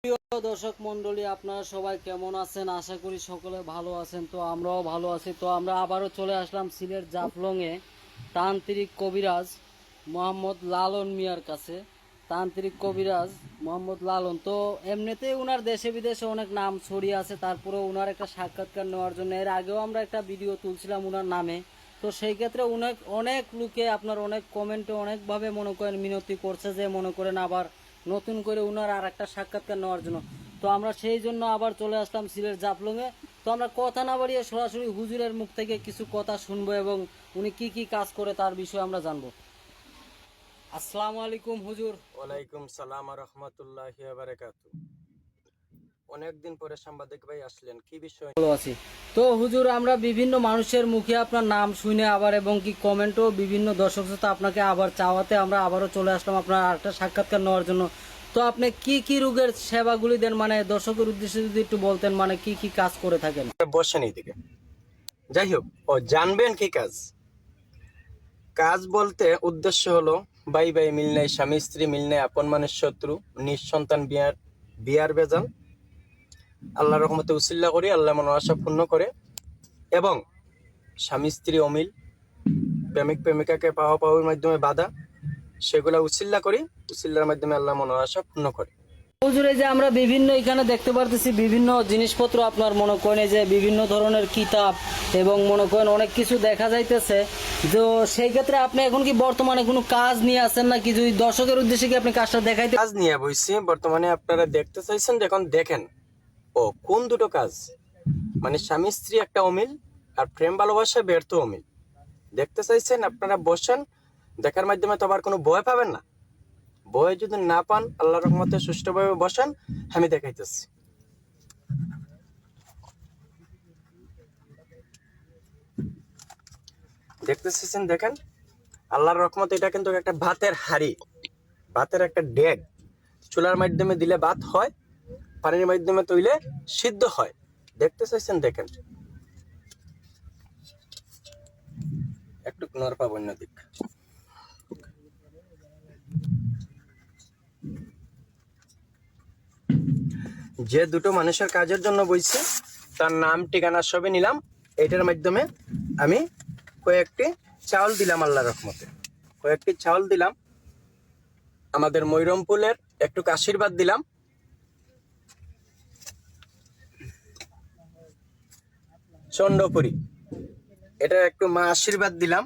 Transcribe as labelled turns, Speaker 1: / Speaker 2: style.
Speaker 1: প্রিয় দর্শক মন্ডলী, আপনারা সবাই কেমন আছেন? আশা করি সকলে ভালো আছেন। তো আমরাও ভালো আছি। তো আমরা আবারও চলে আসলাম সিলেট জাফলংয়ে তান্ত্রিক কবিরাজ মোহাম্মদ লালন মিয়ার কাছে। তান্ত্রিক কবিরাজ মোহাম্মদ লালন তো এমনিতেই ওনার দেশে বিদেশে অনেক নাম ছড়িয়ে আছে। তারপরেও ওনার একটা সাক্ষাৎকার নেওয়ার জন্য এর আগেও আমরা একটা ভিডিও তুলছিলাম ওনার নামে। তো সেই ক্ষেত্রে অনেক অনেক লোকে আপনার অনেক কমেন্টে অনেকভাবে মনে করেন মিনতি করছে যে মনে করেন আবার নতুন করে উনার আর একটা সাক্ষাৎকার নেওয়ার জন্য। তো আমরা সেই জন্য আবার চলে আসলাম সিলেট জাফলংয়ে। তো আমরা কথা না বাড়িয়ে সরাসরি হুজুরের মুখ থেকে কিছু কথা শুনবো এবং উনি কি কি কাজ করে তার বিষয়ে আমরা জানবো। আসসালামু আলাইকুম হুজুর।
Speaker 2: ওয়ালাইকুম সালাম রহমতুল্লাহি ওয়া বারাকাতু। অনেকদিন পরে সাংবাদিক ভাই আসলেন, কি বিষয়?
Speaker 1: ভালো আছি। তো হুজুর, আমরা বিভিন্ন মানুষের মুখে আপনার নাম শুনে আবার এবং কি কমেন্টও বিভিন্ন দর্শক শ্রোতা আপনাকে আবার চাওয়াতে আমরা আবারও চলে আসলাম আপনার আরেকটা সাক্ষাৎকার নেওয়ার জন্য। তো আপনি কি কি রোগের সেবাগুলি দেন, মানে দর্শকের উদ্দেশ্যে যদি একটু বলতেন, মানে কি কি কাজ করে থাকেন?
Speaker 2: বসেন এইদিকে। যাই হোক, ও জানবেন কি কাজ? কাজ বলতে উদ্দেশ্য হলো ভাই ভাই মিল নাই, স্বামী স্ত্রী মিল নাই, আপন মানের শত্রু, নিঃসন্তান বিয়ার বিয়ার বেজাল আল্লাহর রহমতে উসিল্লা করি, আল্লাহ মনোর আশা পূর্ণ করে। এবং স্বামী স্ত্রী অমিল, প্রেমিক প্রেমিকাকে পাওয়া পাওয়ার মাধ্যমে বাধা, সেগুলা উসিল্লা করি, উসিল্লার মাধ্যমে আল্লাহ মনোর আশা পূর্ণ করে।
Speaker 1: হুজুর, এই যে আমরা বিভিন্ন এখানে দেখতে পারতেছি বিভিন্ন জিনিসপত্র আপনার মনে করেন যে বিভিন্ন ধরনের কিতাব এবং মনে করেন অনেক কিছু দেখা যাইতেছে। তো সেই ক্ষেত্রে আপনি এখন কি বর্তমানে কোনো কাজ নিয়ে আসেন নাকি, যদি দর্শকের উদ্দেশ্যে কি আপনি কাজটা দেখাইতে?
Speaker 2: কাজ নিয়ে বইছি বর্তমানে, আপনারা দেখতে চাইছেন, দেখুন দেখেন। ও কোন দুটো কাজ? মানে স্বামী স্ত্রী একটা অমিল, আর প্রেম ভালোবাসা ব্যর্থ অমিল। দেখতে চাইছেন? আপনারা বসেন, দেখার মাধ্যমে তো আবার কোনো ভয় পাবেন না। ভয় যদি না পান, আল্লাহর রহমতে সুষ্ঠুভাবে বসেন, আমি দেখাইতেছি। দেখতে চাইছেন? দেখেন, আল্লাহর রহমতে এটা কিন্তু একটা ভাতের হাড়ি, ভাতের একটা ডেগ। চুলার মাধ্যমে দিলে ভাত হয়, পানির মাধ্যমে তৈলে সিদ্ধ হয়। দেখতে চাইছেন? দেখেন, একটু নরপা বন্য দিক। যে দুটো মানুষের কাজের জন্য বইছি, তার নাম ঠিকানা সবই নিলাম। এটার মাধ্যমে আমি কয়েকটি চাউল দিলাম, আল্লাহর রহমতে কয়েকটি চাউল দিলাম। আমাদের ময়রমপুলের একটু আশীর্বাদ দিলাম। চন্ডপুরি, এটা একটু মা আশীর্বাদ দিলাম।